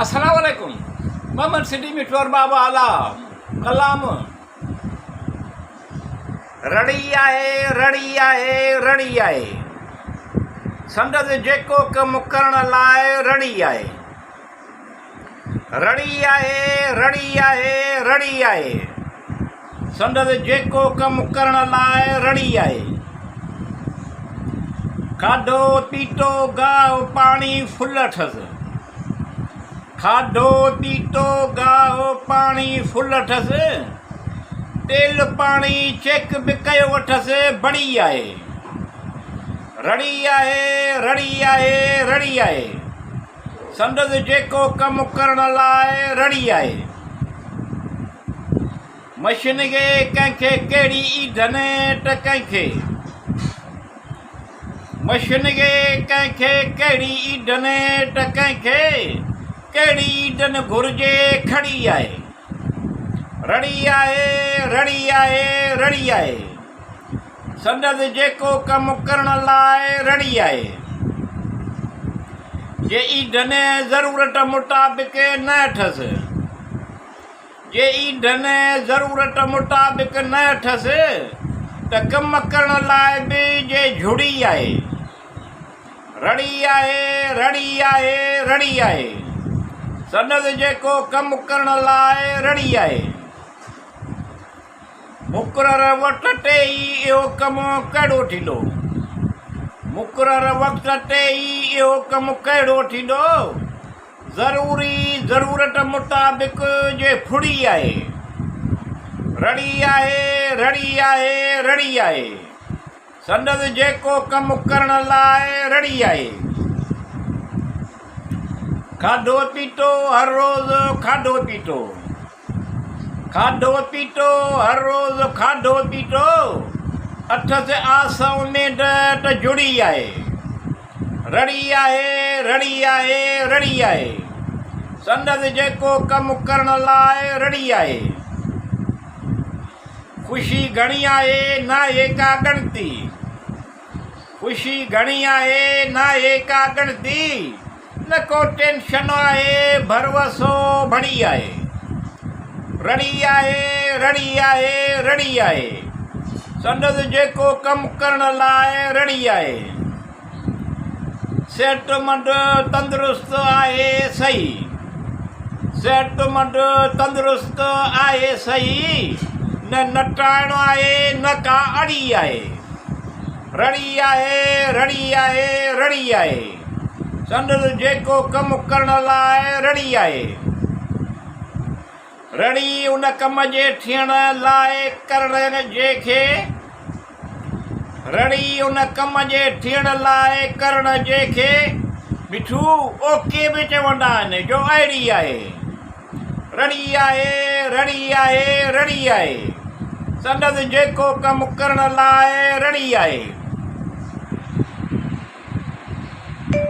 अस्सलाम वालेकुम। मोहम्मद सिटी मिठोर बाबा आला कलाम रड़ी आहे संदसि जेको कमु करण लाइ रड़ी आहे। संदसि जेको कमु करण लाइ रड़ी आहे। खाधो पीतो गाहु पाणी फुल अथसि। तेल पाणी चेक बि कयो वठसि बड़ी आहे। रड़ी आहे संदसि जेको कमु करण लाइ रड़ी आहे। मशीन खे कंहिंखे कहिड़ी ईंधन त कंहिंखे कहिड़ी ईंधन घुर्जे खड़ी आहे। रड़ी आहे संदसि जेको कमु करण लाइ रड़ी आहे। जे ईंधन ज़रूरत मुताबिक़ न अथसि त कमु करण लाइ बि जे झुड़ी आहे। रड़ी आहे संदसि जेको कमु करण लाइ रड़ी आहे। मुक़रर वक़्त ते ई इहो कमु कहिड़ो थींदो। ज़रूरत मुताबिक़ जे फुड़ी आहे। रड़ी आहे संदसि जेको कमु करण लाइ रड़ी आहे। खाधो पीतो हर रोज़ अथसि आस उमेद त जुड़ी आहे। रड़ी आहे संदसि जेको कमु करण लाइ रड़ी आहे। ख़ुशी घणी आहे नाहे का ॻणती। न को टेंशन आहे भरवसो भड़ी आहे। रड़ी आहे संदसि जेको कमु करण लाइ रड़ी आहे। सेहतमंद तंदुरुस्त आहे सही। न नटाइणो आहे न का अड़ी आहे। रड़ी आहे संदसि जेको कमु करण लाइ रड़ी आहे। रड़ी उन कम जे थियण लाइ करण जंहिंखे मिठू ओके बि चवंदा आहिनि जो अहिड़ी आहे। रड़ी आहे संदसि जेको कमु करण लाइ रड़ी आहे।